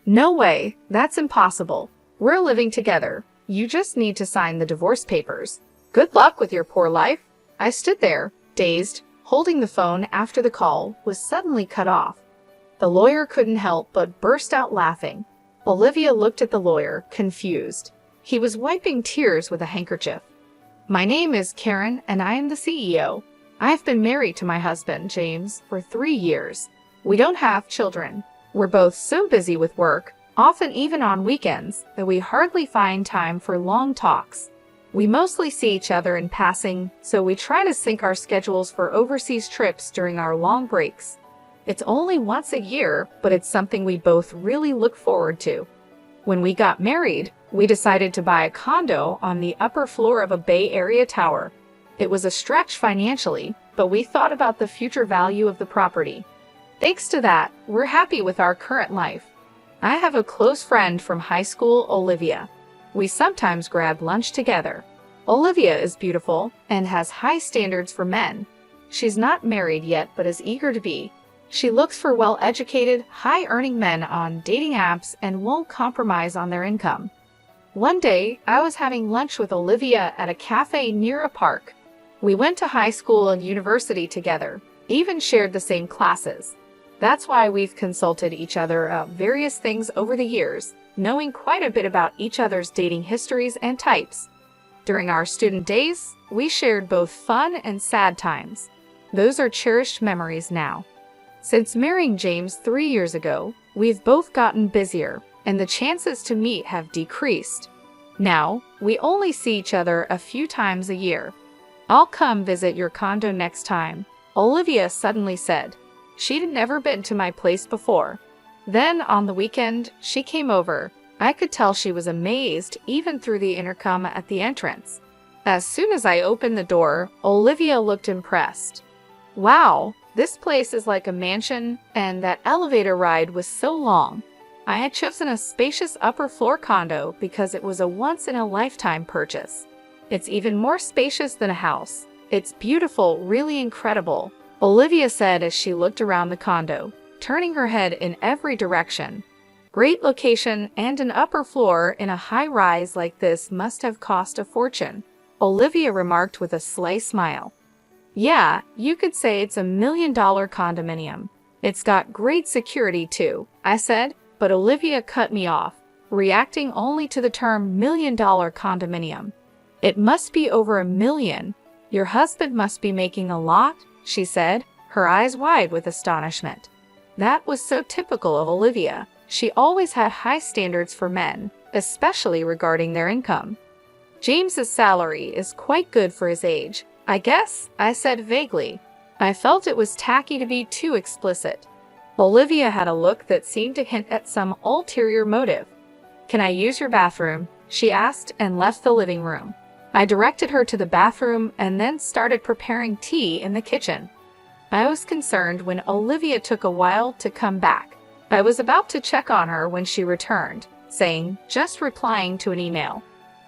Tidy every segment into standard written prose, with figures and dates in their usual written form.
No way, that's impossible. We're living together. You just need to sign the divorce papers. Good luck with your poor life. I stood there, dazed, holding the phone after the call was suddenly cut off. The lawyer couldn't help but burst out laughing. Olivia looked at the lawyer, confused. He was wiping tears with a handkerchief. My name is Karen, and I am the CEO. I've been married to my husband, James, for 3 years. We don't have children. We're both so busy with work, often even on weekends, that we hardly find time for long talks. We mostly see each other in passing, so we try to sync our schedules for overseas trips during our long breaks. It's only once a year, but it's something we both really look forward to. When we got married, we decided to buy a condo on the upper floor of a Bay Area tower. It was a stretch financially, but we thought about the future value of the property. Thanks to that, we're happy with our current life. I have a close friend from high school, Olivia. We sometimes grab lunch together. Olivia is beautiful and has high standards for men. She's not married yet, but is eager to be. She looks for well-educated, high-earning men on dating apps and won't compromise on their income. One day, I was having lunch with Olivia at a cafe near a park. We went to high school and university together, even shared the same classes. That's why we've consulted each other about various things over the years, knowing quite a bit about each other's dating histories and types. During our student days, we shared both fun and sad times. Those are cherished memories now. Since marrying James 3 years ago, we've both gotten busier, and the chances to meet have decreased. Now, we only see each other a few times a year. I'll come visit your condo next time, Olivia suddenly said. She'd never been to my place before. Then, on the weekend, she came over. I could tell she was amazed, even through the intercom at the entrance. As soon as I opened the door, Olivia looked impressed. Wow, this place is like a mansion, and that elevator ride was so long. I had chosen a spacious upper floor condo because it was a once-in-a-lifetime purchase. It's even more spacious than a house. It's beautiful, really incredible, Olivia said as she looked around the condo, turning her head in every direction. Great location and an upper floor in a high-rise like this must have cost a fortune, Olivia remarked with a sly smile. Yeah, you could say it's $1 million condominium. It's got great security too, I said, but Olivia cut me off, reacting only to the term $1 million condominium. It must be over $1 million. Your husband must be making a lot, she said, her eyes wide with astonishment. That was so typical of Olivia. She always had high standards for men, especially regarding their income. James's salary is quite good for his age, I guess, I said vaguely. I felt it was tacky to be too explicit. Olivia had a look that seemed to hint at some ulterior motive. Can I use your bathroom? She asked and left the living room. I directed her to the bathroom and then started preparing tea in the kitchen. I was concerned when Olivia took a while to come back. I was about to check on her when she returned, saying, just replying to an email.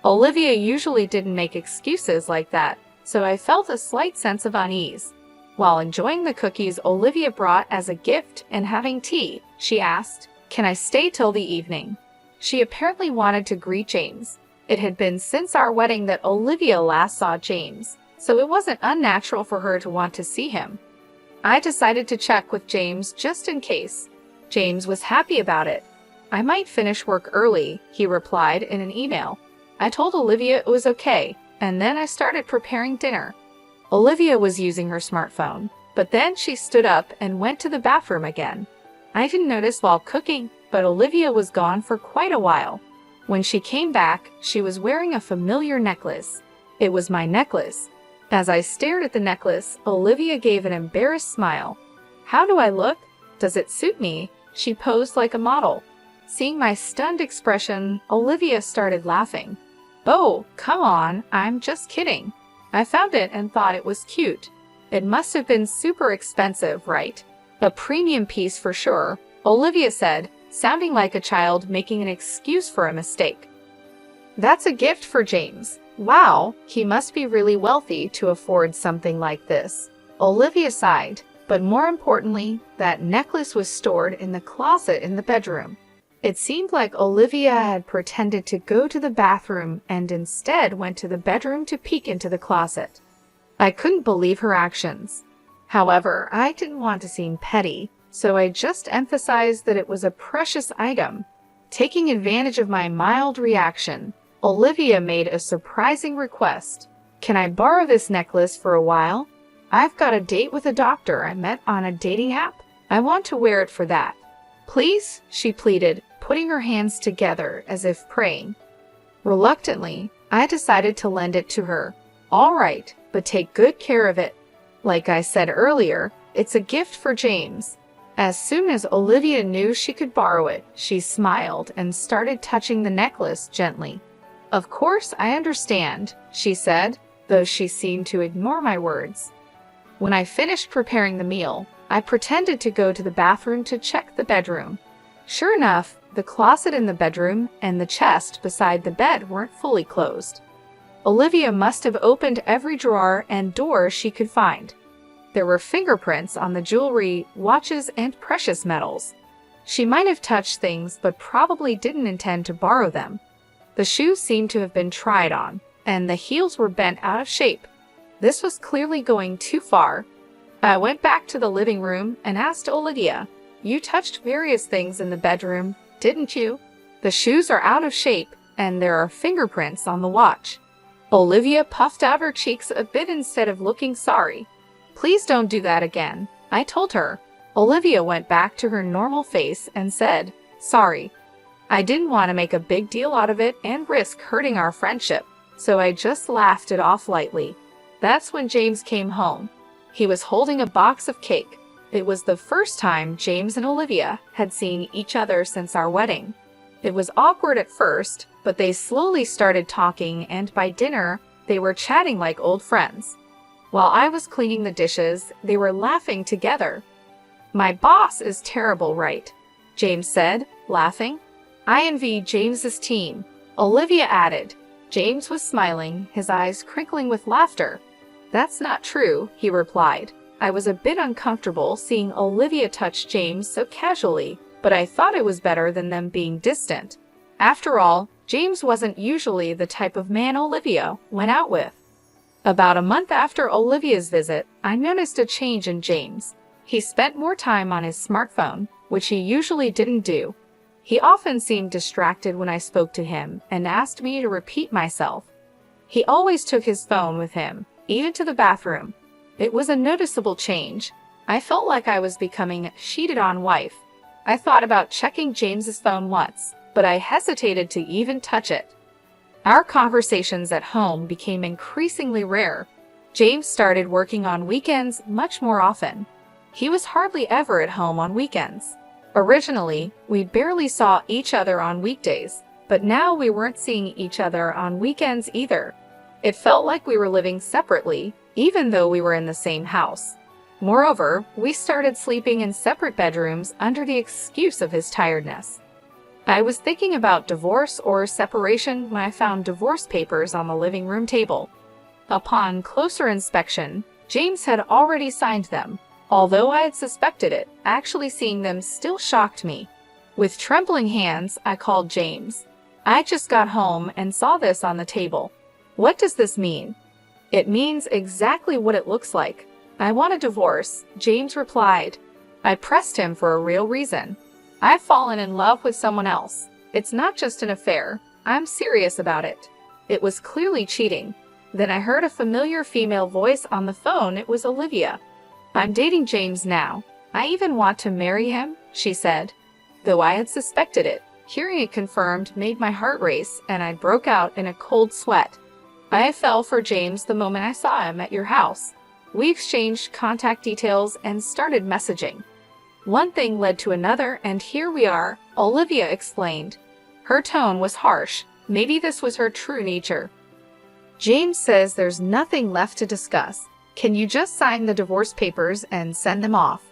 Olivia usually didn't make excuses like that, so I felt a slight sense of unease. While enjoying the cookies Olivia brought as a gift and having tea, she asked, can I stay till the evening? She apparently wanted to greet James. It had been since our wedding that Olivia last saw James, so it wasn't unnatural for her to want to see him. I decided to check with James just in case. James was happy about it. I might finish work early, he replied in an email. I told Olivia it was okay, and then I started preparing dinner. Olivia was using her smartphone, but then she stood up and went to the bathroom again. I didn't notice while cooking, but Olivia was gone for quite a while. When she came back, she was wearing a familiar necklace. It was my necklace. As I stared at the necklace, Olivia gave an embarrassed smile. How do I look? Does it suit me? She posed like a model. Seeing my stunned expression, Olivia started laughing. Oh, come on, I'm just kidding. I found it and thought it was cute. It must have been super expensive, right? A premium piece for sure, Olivia said, sounding like a child making an excuse for a mistake. That's a gift for James. Wow, he must be really wealthy to afford something like this. Olivia sighed, but more importantly, that necklace was stored in the closet in the bedroom. It seemed like Olivia had pretended to go to the bathroom and instead went to the bedroom to peek into the closet. I couldn't believe her actions. However, I didn't want to seem petty, so I just emphasized that it was a precious item. Taking advantage of my mild reaction, Olivia made a surprising request. "Can I borrow this necklace for a while? I've got a date with a doctor I met on a dating app. I want to wear it for that. Please," she pleaded, putting her hands together as if praying. Reluctantly, I decided to lend it to her. "All right, but take good care of it. Like I said earlier, it's a gift for James." As soon as Olivia knew she could borrow it, she smiled and started touching the necklace gently. "Of course, I understand," she said, though she seemed to ignore my words. When I finished preparing the meal, I pretended to go to the bathroom to check the bedroom. Sure enough, the closet in the bedroom and the chest beside the bed weren't fully closed. Olivia must have opened every drawer and door she could find. There were fingerprints on the jewelry, watches, and precious metals. She might have touched things but probably didn't intend to borrow them. The shoes seemed to have been tried on, and the heels were bent out of shape. This was clearly going too far. I went back to the living room and asked Olivia, "You touched various things in the bedroom, didn't you? The shoes are out of shape, and there are fingerprints on the watch." Olivia puffed out her cheeks a bit instead of looking sorry. "Please don't do that again," I told her. Olivia went back to her normal face and said, "Sorry. I didn't want to make a big deal out of it and risk hurting our friendship, so I just laughed it off lightly." That's when James came home. He was holding a box of cake. It was the first time James and Olivia had seen each other since our wedding. It was awkward at first, but they slowly started talking, and by dinner, they were chatting like old friends. While I was cleaning the dishes, they were laughing together. "My boss is terrible, right?" James said, laughing. "I envy James's team," Olivia added. James was smiling, his eyes crinkling with laughter. "That's not true," he replied. I was a bit uncomfortable seeing Olivia touch James so casually, but I thought it was better than them being distant. After all, James wasn't usually the type of man Olivia went out with. About a month after Olivia's visit, I noticed a change in James. He spent more time on his smartphone, which he usually didn't do. He often seemed distracted when I spoke to him and asked me to repeat myself. He always took his phone with him, even to the bathroom. It was a noticeable change. I felt like I was becoming a cheated-on wife. I thought about checking James's phone once, but I hesitated to even touch it. Our conversations at home became increasingly rare. James started working on weekends much more often. He was hardly ever at home on weekends. Originally, we barely saw each other on weekdays, but now we weren't seeing each other on weekends either. It felt like we were living separately, even though we were in the same house. Moreover, we started sleeping in separate bedrooms under the excuse of his tiredness. I was thinking about divorce or separation when I found divorce papers on the living room table. Upon closer inspection, James had already signed them. Although I had suspected it, actually seeing them still shocked me. With trembling hands, I called James. "I just got home and saw this on the table. What does this mean?" "It means exactly what it looks like. I want a divorce," James replied. I pressed him for a real reason. "I've fallen in love with someone else. It's not just an affair. I'm serious about it." It was clearly cheating. Then I heard a familiar female voice on the phone. It was Olivia. "I'm dating James now. I even want to marry him," she said. Though I had suspected it, hearing it confirmed made my heart race, and I broke out in a cold sweat. "I fell for James the moment I saw him at your house. We exchanged contact details and started messaging. One thing led to another, and here we are," Olivia explained. Her tone was harsh. Maybe this was her true nature. "James says there's nothing left to discuss. Can you just sign the divorce papers and send them off?"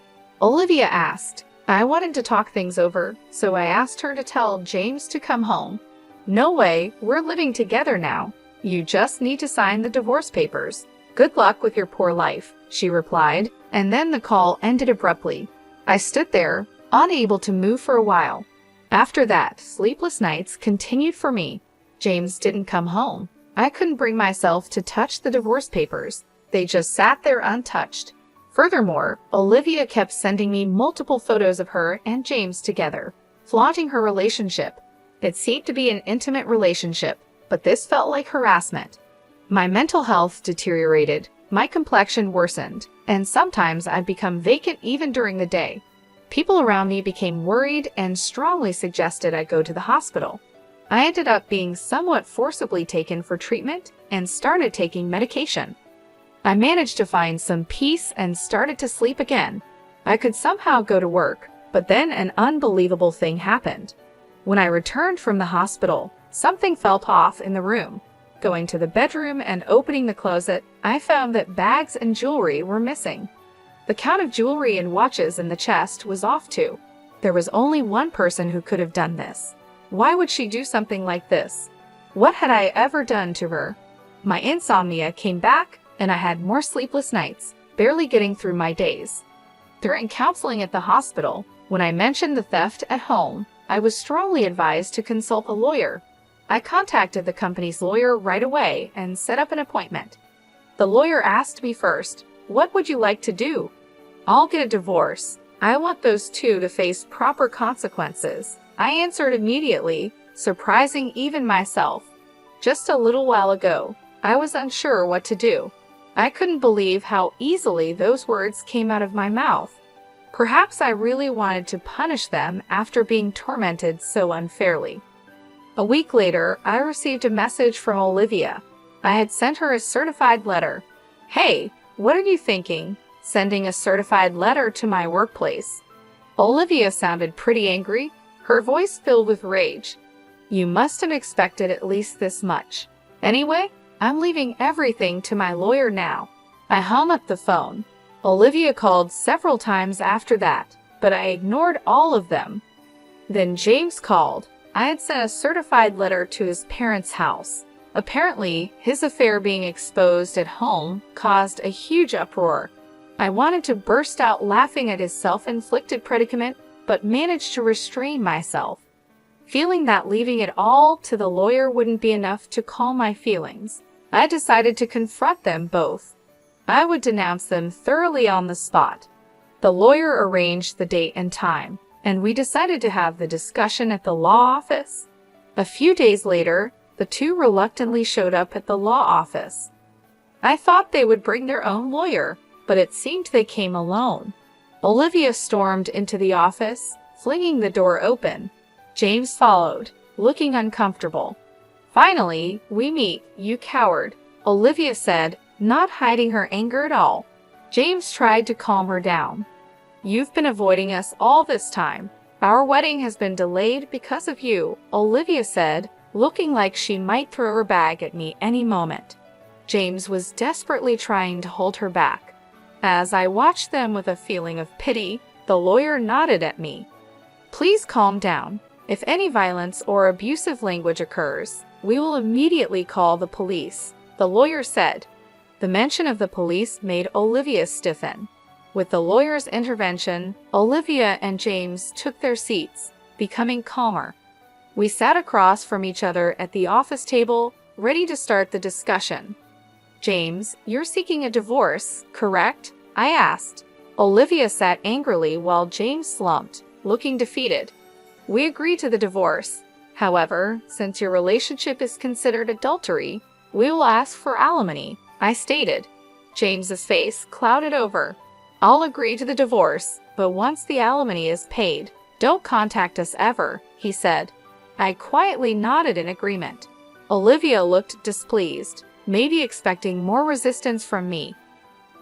Olivia asked. I wanted to talk things over, so I asked her to tell James to come home. "No way, we're living together now. You just need to sign the divorce papers. Good luck with your poor life," she replied, and then the call ended abruptly. I stood there, unable to move for a while. After that, sleepless nights continued for me. James didn't come home. I couldn't bring myself to touch the divorce papers. They just sat there untouched. Furthermore, Olivia kept sending me multiple photos of her and James together, flaunting her relationship. It seemed to be an intimate relationship, but this felt like harassment. My mental health deteriorated, my complexion worsened, and sometimes I'd become vacant even during the day. People around me became worried and strongly suggested I go to the hospital. I ended up being somewhat forcibly taken for treatment and started taking medication. I managed to find some peace and started to sleep again. I could somehow go to work, but then an unbelievable thing happened. When I returned from the hospital, something felt off in the room. Going to the bedroom and opening the closet, I found that bags and jewelry were missing. The count of jewelry and watches in the chest was off too. There was only one person who could have done this. Why would she do something like this? What had I ever done to her? My insomnia came back, and I had more sleepless nights, barely getting through my days. During counseling at the hospital, when I mentioned the theft at home, I was strongly advised to consult a lawyer. I contacted the company's lawyer right away and set up an appointment. The lawyer asked me first, "What would you like to do?" "I'll get a divorce. I want those two to face proper consequences," I answered immediately, surprising even myself. Just a little while ago, I was unsure what to do. I couldn't believe how easily those words came out of my mouth. Perhaps I really wanted to punish them after being tormented so unfairly. A week later, I received a message from Olivia. I had sent her a certified letter. "Hey, what are you thinking? Sending a certified letter to my workplace?" Olivia sounded pretty angry, her voice filled with rage. "You must have expected at least this much. Anyway, I'm leaving everything to my lawyer now." I hung up the phone. Olivia called several times after that, but I ignored all of them. Then James called. I had sent a certified letter to his parents' house. Apparently, his affair being exposed at home caused a huge uproar. I wanted to burst out laughing at his self-inflicted predicament, but managed to restrain myself. Feeling that leaving it all to the lawyer wouldn't be enough to calm my feelings, I decided to confront them both. I would denounce them thoroughly on the spot. The lawyer arranged the date and time, and we decided to have the discussion at the law office. A few days later, the two reluctantly showed up at the law office. I thought they would bring their own lawyer, but it seemed they came alone. Olivia stormed into the office, flinging the door open. James followed, looking uncomfortable. "Finally, we meet, you coward," Olivia said, not hiding her anger at all. James tried to calm her down. "You've been avoiding us all this time. Our wedding has been delayed because of you," Olivia said, looking like she might throw her bag at me any moment. James was desperately trying to hold her back. As I watched them with a feeling of pity, the lawyer nodded at me. "Please calm down. If any violence or abusive language occurs, we will immediately call the police," the lawyer said. The mention of the police made Olivia stiffen. With the lawyer's intervention, Olivia and James took their seats, becoming calmer. We sat across from each other at the office table, ready to start the discussion. "James, you're seeking a divorce, correct?" I asked. Olivia sat angrily while James slumped, looking defeated. "We agree to the divorce. However, since your relationship is considered adultery, we will ask for alimony," I stated. James's face clouded over. "I'll agree to the divorce, but once the alimony is paid, don't contact us ever," he said. I quietly nodded in agreement. Olivia looked displeased, maybe expecting more resistance from me.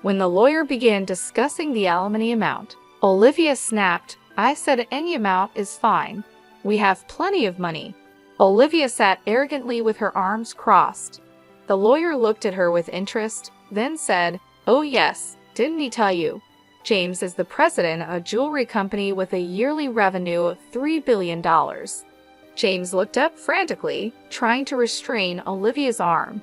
When the lawyer began discussing the alimony amount, Olivia snapped, "I said any amount is fine. We have plenty of money." Olivia sat arrogantly with her arms crossed. The lawyer looked at her with interest, then said, "Oh yes, didn't he tell you? James is the president of a jewelry company with a yearly revenue of $3 billion. James looked up frantically, trying to restrain Olivia's arm.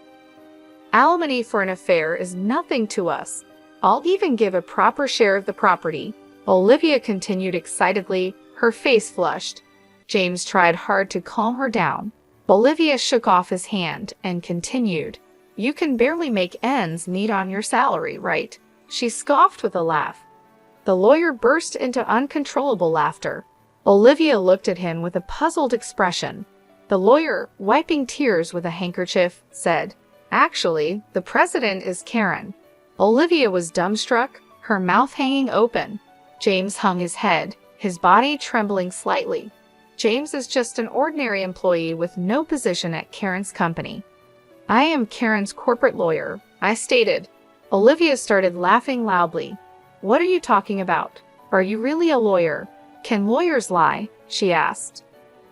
"Alimony for an affair is nothing to us. I'll even give a proper share of the property," Olivia continued excitedly, her face flushed. James tried hard to calm her down. Olivia shook off his hand and continued, "You can barely make ends meet on your salary, right?" She scoffed with a laugh. The lawyer burst into uncontrollable laughter. Olivia looked at him with a puzzled expression. The lawyer, wiping tears with a handkerchief, said, "Actually, the president is Karen." Olivia was dumbstruck, her mouth hanging open. James hung his head, his body trembling slightly. James is just an ordinary employee with no position at Karen's company. "I am Karen's corporate lawyer," I stated. Olivia started laughing loudly. "What are you talking about? Are you really a lawyer? Can lawyers lie?" she asked.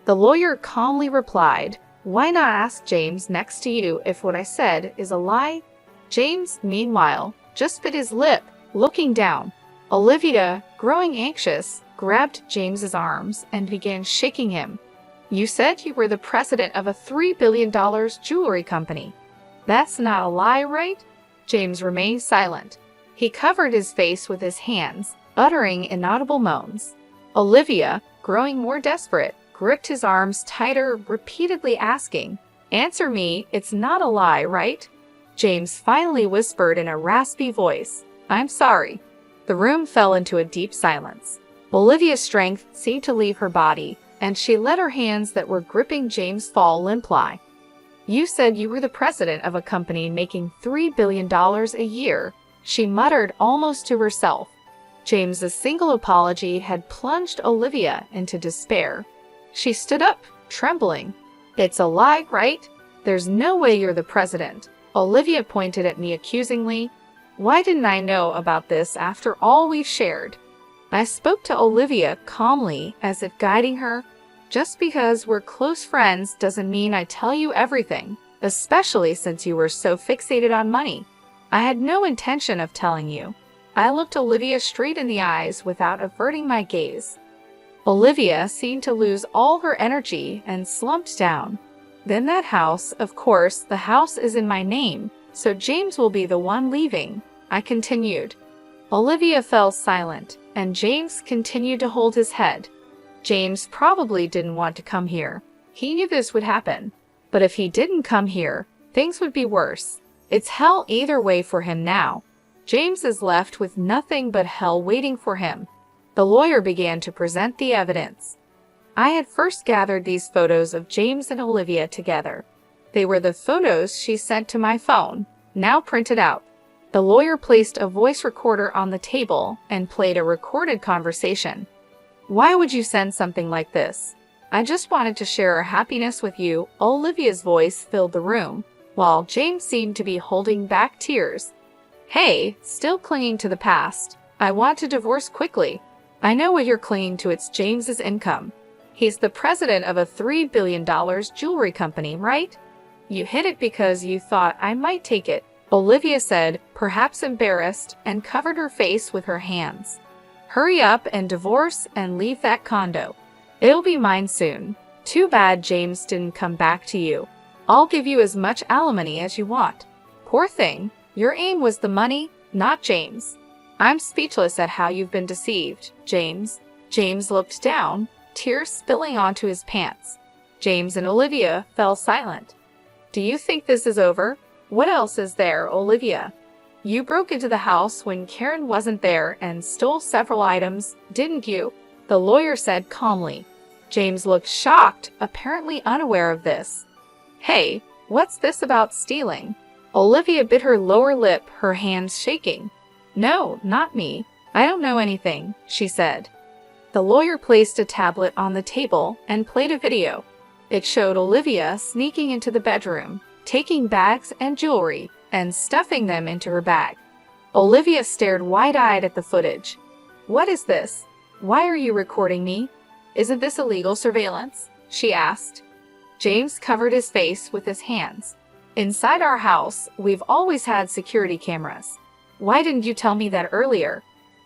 The lawyer calmly replied, "Why not ask James next to you if what I said is a lie?" James, meanwhile, just bit his lip, looking down. Olivia, growing anxious, grabbed James's arms and began shaking him. "You said you were the president of a $3 billion jewelry company. That's not a lie, right?" James remained silent. He covered his face with his hands, uttering inaudible moans. Olivia, growing more desperate, gripped his arms tighter, repeatedly asking, "Answer me, it's not a lie, right?" James finally whispered in a raspy voice, "I'm sorry." The room fell into a deep silence. Olivia's strength seemed to leave her body, and she let her hands that were gripping James fall limply. "You said you were the president of a company making $3 billion a year," she muttered almost to herself. James's single apology had plunged Olivia into despair. She stood up, trembling. "It's a lie, right? There's no way you're the president." Olivia pointed at me accusingly. "Why didn't I know about this after all we've shared?" I spoke to Olivia calmly, as if guiding her. "Just because we're close friends doesn't mean I tell you everything, especially since you were so fixated on money. I had no intention of telling you." I looked Olivia straight in the eyes without averting my gaze. Olivia seemed to lose all her energy and slumped down. "Then that house, of course, the house is in my name, so James will be the one leaving," I continued. Olivia fell silent, and James continued to hold his head. James probably didn't want to come here. He knew this would happen. But if he didn't come here, things would be worse. It's hell either way for him now. James is left with nothing but hell waiting for him. The lawyer began to present the evidence. I had first gathered these photos of James and Olivia together. They were the photos she sent to my phone, now printed out. The lawyer placed a voice recorder on the table and played a recorded conversation. "Why would you send something like this?" "I just wanted to share our happiness with you." Olivia's voice filled the room, while James seemed to be holding back tears. "Hey, still clinging to the past. I want to divorce quickly. I know what you're clinging to, it's James's income. He's the president of a $3 billion jewelry company, right? You hid it because you thought I might take it," Olivia said, perhaps embarrassed, and covered her face with her hands. "Hurry up and divorce and leave that condo. It'll be mine soon. Too bad James didn't come back to you. I'll give you as much alimony as you want." "Poor thing. Your aim was the money, not James. I'm speechless at how you've been deceived, James." James looked down, tears spilling onto his pants. James and Olivia fell silent. "Do you think this is over? What else is there, Olivia? You broke into the house when Karen wasn't there and stole several items, didn't you?" the lawyer said calmly. James looked shocked, apparently unaware of this. "Hey, what's this about stealing?" Olivia bit her lower lip, her hands shaking. "No, not me. I don't know anything," she said. The lawyer placed a tablet on the table and played a video. It showed Olivia sneaking into the bedroom, taking bags and jewelry, and stuffing them into her bag. Olivia stared wide-eyed at the footage. "What is this? Why are you recording me? Isn't this illegal surveillance?" she asked. James covered his face with his hands. "Inside our house, we've always had security cameras. Why didn't you tell me that earlier?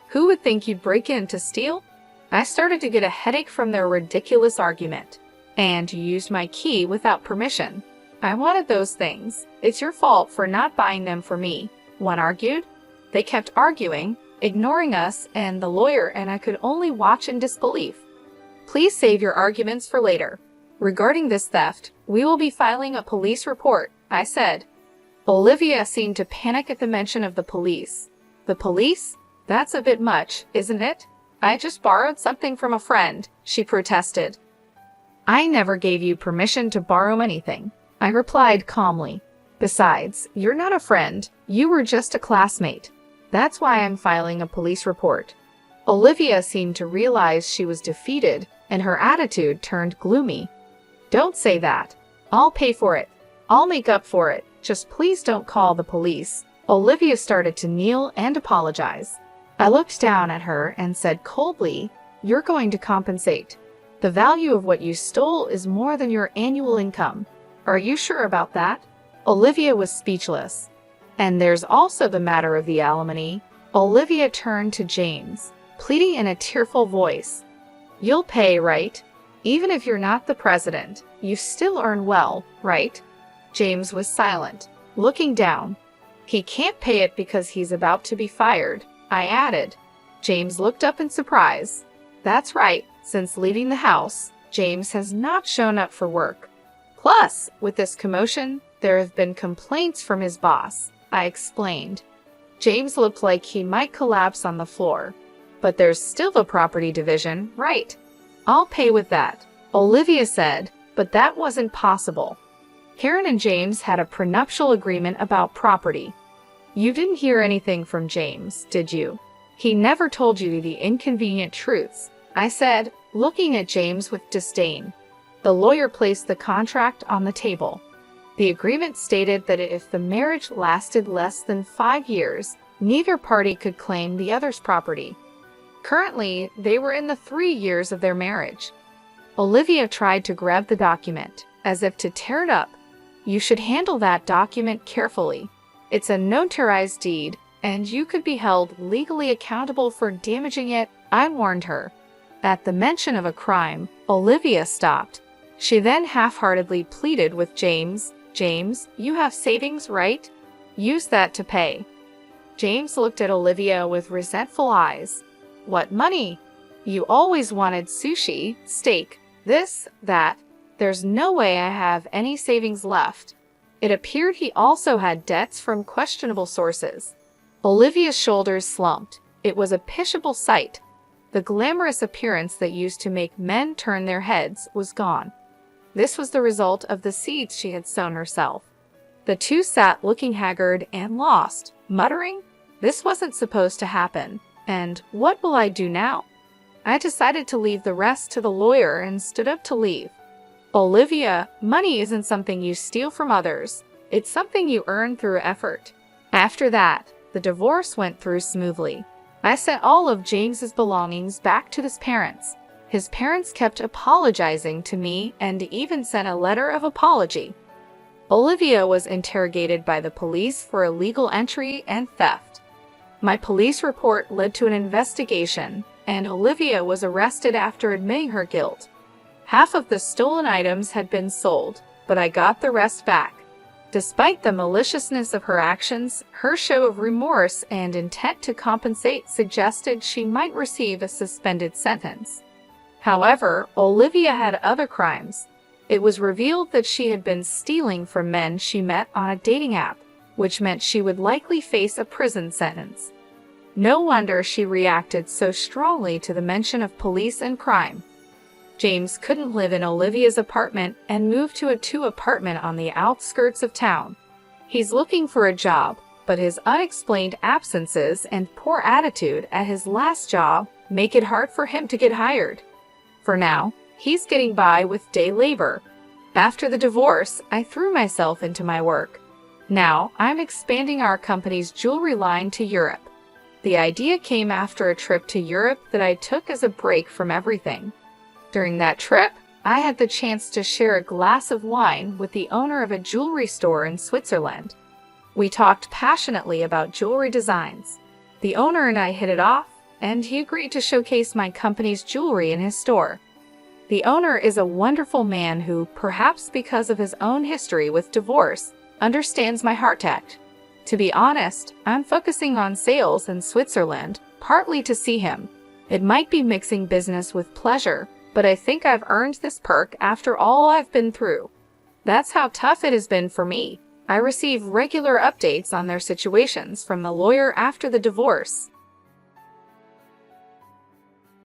Who would think you'd break in to steal?" I started to get a headache from their ridiculous argument. "And you used my key without permission. I wanted those things. It's your fault for not buying them for me," one argued. They kept arguing, ignoring us and the lawyer, and I could only watch in disbelief. Please save your arguments for later. Regarding this theft, we will be filing a police report, I said. Olivia seemed to panic at the mention of the police. The police? That's a bit much, isn't it? I just borrowed something from a friend, she protested. I never gave you permission to borrow anything, I replied calmly. Besides, you're not a friend, you were just a classmate. That's why I'm filing a police report. Olivia seemed to realize she was defeated, and her attitude turned gloomy. Don't say that. I'll pay for it. I'll make up for it. Just please don't call the police. Olivia started to kneel and apologize. I looked down at her and said coldly, "You're going to compensate. The value of what you stole is more than your annual income. Are you sure about that?" Olivia was speechless. And there's also the matter of the alimony. Olivia turned to James, pleading in a tearful voice. You'll pay, right? Even if you're not the president, you still earn well, right? James was silent, looking down. He can't pay it because he's about to be fired, I added. James looked up in surprise. That's right, since leaving the house, James has not shown up for work. Plus, with this commotion, there have been complaints from his boss, I explained. James looked like he might collapse on the floor. But there's still the property division, right? I'll pay with that, Olivia said, but that wasn't possible. Karen and James had a prenuptial agreement about property. You didn't hear anything from James, did you? He never told you the inconvenient truths, I said, looking at James with disdain. The lawyer placed the contract on the table. The agreement stated that if the marriage lasted less than 5 years, neither party could claim the other's property. Currently, they were in the 3 years of their marriage. Olivia tried to grab the document, as if to tear it up. You should handle that document carefully. It's a notarized deed, and you could be held legally accountable for damaging it, I warned her. At the mention of a crime, Olivia stopped. She then half-heartedly pleaded with James, James, you have savings, right? Use that to pay. James looked at Olivia with resentful eyes. What money? You always wanted sushi, steak, this, that. There's no way I have any savings left. It appeared he also had debts from questionable sources. Olivia's shoulders slumped. It was a pitiable sight. The glamorous appearance that used to make men turn their heads was gone. This was the result of the seeds she had sown herself. The two sat looking haggard and lost, muttering, "This wasn't supposed to happen. And what will I do now?" I decided to leave the rest to the lawyer and stood up to leave. Olivia, money isn't something you steal from others. It's something you earn through effort. After that, the divorce went through smoothly. I sent all of James's belongings back to his parents. His parents kept apologizing to me and even sent a letter of apology. Olivia was interrogated by the police for illegal entry and theft. My police report led to an investigation, and Olivia was arrested after admitting her guilt. Half of the stolen items had been sold, but I got the rest back. Despite the maliciousness of her actions, her show of remorse and intent to compensate suggested she might receive a suspended sentence. However, Olivia had other crimes. It was revealed that she had been stealing from men she met on a dating app, which meant she would likely face a prison sentence. No wonder she reacted so strongly to the mention of police and crime. James couldn't live in Olivia's apartment and moved to a 2-apartment on the outskirts of town. He's looking for a job, but his unexplained absences and poor attitude at his last job make it hard for him to get hired. For now, he's getting by with day labor. After the divorce, I threw myself into my work. Now, I'm expanding our company's jewelry line to Europe. The idea came after a trip to Europe that I took as a break from everything. During that trip, I had the chance to share a glass of wine with the owner of a jewelry store in Switzerland. We talked passionately about jewelry designs. The owner and I hit it off, and he agreed to showcase my company's jewelry in his store. The owner is a wonderful man who, perhaps because of his own history with divorce, understands my heart act. To be honest, I'm focusing on sales in Switzerland, partly to see him. It might be mixing business with pleasure, but I think I've earned this perk after all I've been through. That's how tough it has been for me. I receive regular updates on their situations from the lawyer after the divorce.